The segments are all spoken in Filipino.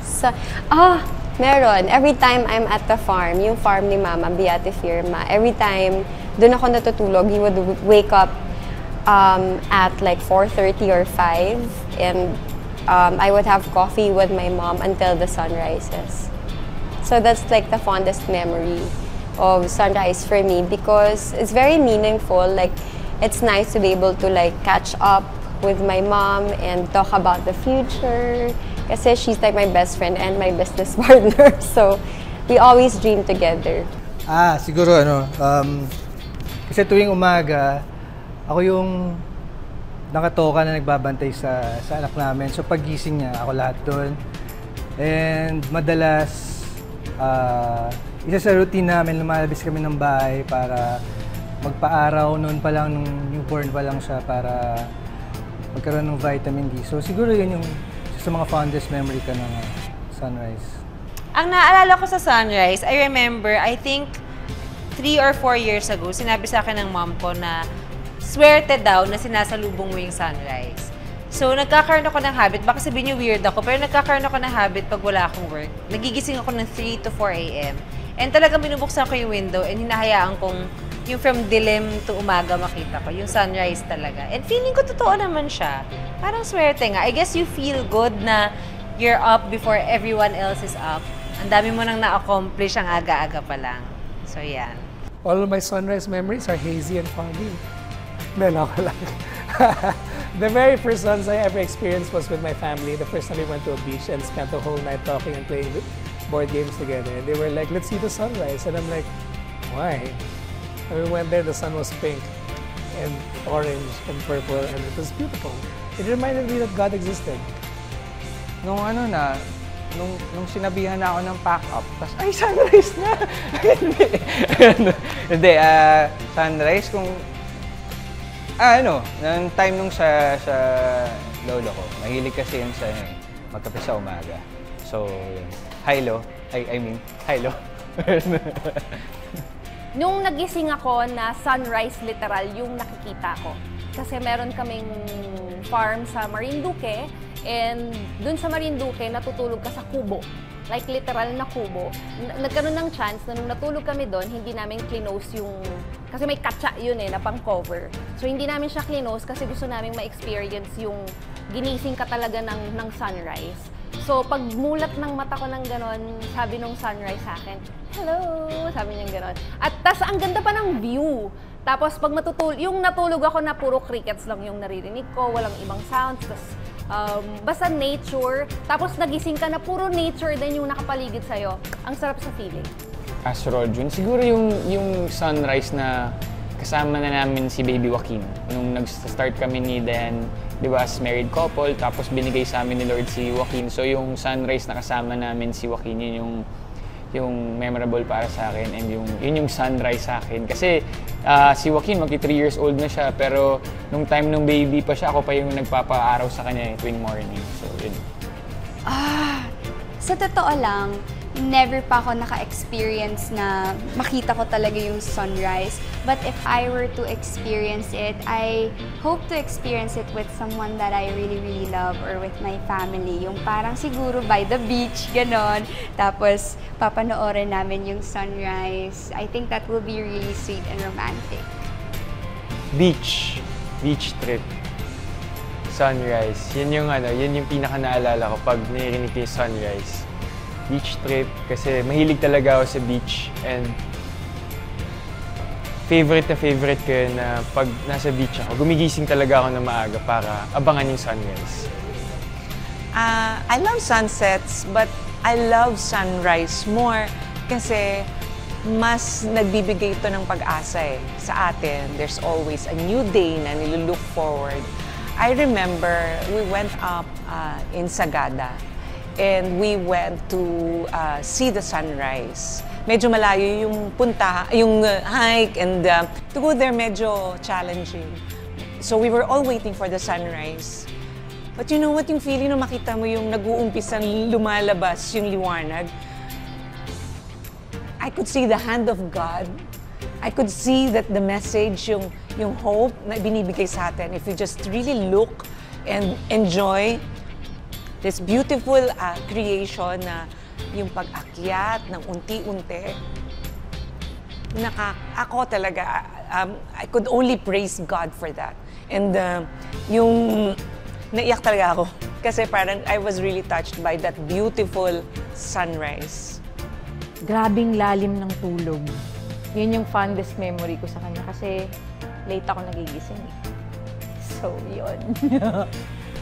Sa, meron. Every time I'm at the farm, yung farm ni Mama, Beate Firma, every time doon ako natutulog, he would wake up at like 4:30 or 5, and I would have coffee with my mom until the sun rises. So that's like the fondest memory of sunrise for me, because it's very meaningful. Like, it's nice to be able to like catch up with my mom and talk about the future. Kasi she's like my best friend and my business partner. So we always dream together. Siguro kasi tuwing umaga, ako yung nakatoka na nagbabantay sa anak namin. So paggising niya, ako lahat doon. And madalas, isa sa routine namin, lumalabas kami ng bahay para magpa-araw. Noon pa lang, nung newborn pa lang siya, para magkaroon ng vitamin D. So siguro yun yung sa mga fondest memory ka ng sunrise. Ang naalala ko sa sunrise, I remember, I think 3 or 4 years ago, sinabi sa akin ng mom ko na swerte daw na sinasalubong mo yung sunrise. So, nagkakaroon ako ng habit. Baka sabihin niyo weird ako, pero nagkakaroon ako ng habit pag wala akong work. Nagigising ako ng 3 to 4 a.m. And talagang binubuksan ko yung window and hinahayaan kong yung from dilim to umaga makita ko, yung sunrise talaga. And feeling ko totoo naman siya. Parang swerte nga. I guess you feel good na you're up before everyone else is up. Ang dami mo nang na-accomplish ang aga-aga pa lang. So, yan. All of my sunrise memories are hazy and foggy. Then ako lang. The very first ones I ever experienced was with my family. The first time we went to a beach and spent the whole night talking and playing board games together. And they were like, let's see the sunrise. And I'm like, why? And we went there, the sun was pink and orange and purple, and it was beautiful. It reminded me that God existed. Nung sinabihan na ako ng pack up, tapos, ay, sunrise na! Hindi, sunrise kung, ng time nung sa lolo ko, mahilig kasi yun sa magkape sa umaga. So, hilo. I mean, hilo. Nung nagising ako na sunrise literal yung nakikita ko. Kasi meron kaming farm sa Marinduque, and dun sa Marinduque, natutulog ka sa kubo. Like literal na kubo. Nagkaroon ng chance na nung natulog kami doon, hindi namin clinose yung... Kasi may katsa yun na pang cover. So hindi namin siya clinose kasi gusto namin ma-experience yung ginising ka talaga ng sunrise. So, pag mulat ng mata ko ng ganon, sabi nung sunrise sa akin, hello! Sabi niya ganon. At tas ang ganda pa ng view. Tapos, pag yung natulog ako na puro crickets lang yung naririnig ko, walang ibang sounds, tas basta nature. Tapos, nagising ka na puro nature din yung nakapaligid sa'yo. Ang sarap sa feeling. Astro June, siguro yung sunrise na kasama na namin si Baby Joaquin. Nung nag-start kami ni Dan, di ba, as married couple, tapos binigay sa amin ni Lord si Joaquin. So yung sunrise na kasama namin si Joaquin, yun yung memorable para sa akin, and yun yung sunrise sa akin. Kasi si Joaquin, magti 3 years old na siya, pero nung time nung baby pa siya, ako pa yung nagpapa-araw sa kanya tuwing morning. So yun. Sa totoo lang, never pa ako naka-experience na makita ko talaga yung sunrise. But if I were to experience it, I hope to experience it with someone that I really, really love, or with my family. Yung parang siguro by the beach, ganon. Tapos, papanoorin namin yung sunrise. I think that will be really sweet and romantic. Beach trip. Sunrise. Yun yung pinaka-naalala ko pag narinig ko yung sunrise. Beach trip, kasi mahilig talaga ako sa beach, and favorite ko yun na pag nasa beach ako, gumigising talaga ako na maaga para abangan yung sunrise. I love sunsets, but I love sunrise more kasi mas nagbibigay ito ng pag-asa sa atin. There's always a new day na nilulook forward. I remember we went up in Sagada, and we went to see the sunrise. Medyo malayo yung hike, and to go there medyo challenging. So we were all waiting for the sunrise. But you know what, yung feeling na makita mo yung nag-uumpisang lumalabas yung liwanag. I could see the hand of God. I could see that the message, yung hope na binibigay sa atin, if you just really look and enjoy, this beautiful creation na yung pag-akyat ng unti-unti. Ako talaga, I could only praise God for that. And yung naiyak talaga ako kasi parang I was really touched by that beautiful sunrise. Grabing lalim ng tulog. Yun yung fondest memory ko sa kanya kasi late ako nagigising. So, yun.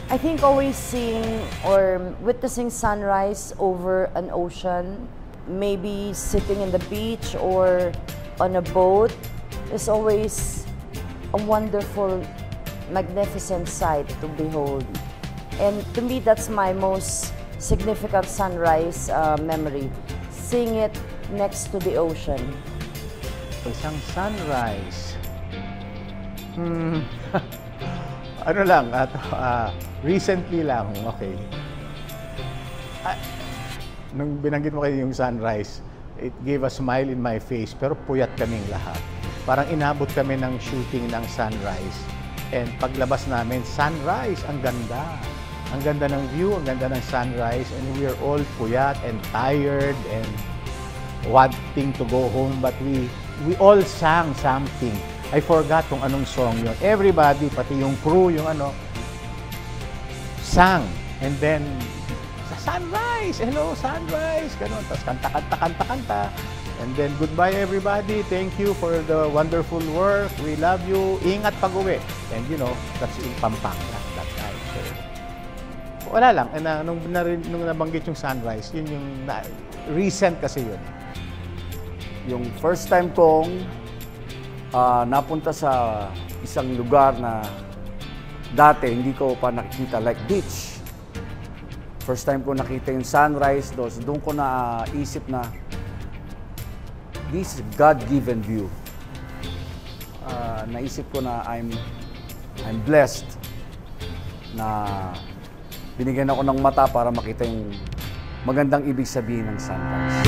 I think always seeing or witnessing sunrise over an ocean, maybe sitting in the beach or on a boat, is always a wonderful, magnificent sight to behold. And to me, that's my most significant sunrise memory, seeing it next to the ocean. Isang sunrise. Ano lang, recently lang, okay. Nung binanggit mo kayo yung sunrise, it gave a smile in my face, pero puyat kaming lahat. Parang inabot kami ng shooting ng sunrise. And paglabas namin, sunrise, ang ganda. Ang ganda ng view, ang ganda ng sunrise, and we are all puyat and tired and wanting to go home, but we all sang something. I forgot kung anong song yun. Everybody, pati yung crew, yung sang. And then, sa sunrise, hello, sunrise, ganun. Tapos kanta. And then, goodbye everybody. Thank you for the wonderful work. We love you. Ingat pag-uwi. And you know, that's in Pampanga that time. So, wala lang. And, nung nabanggit yung sunrise, yun yung recent kasi yun. Yung first time kong napunta sa isang lugar na dati hindi ko pa nakikita, like beach. First time ko nakita yung sunrise, doon ko naisip na this is God-given view. Naisip ko na I'm blessed na binigyan ako ng mata para makita yung magandang ibig sabihin ng sunrise.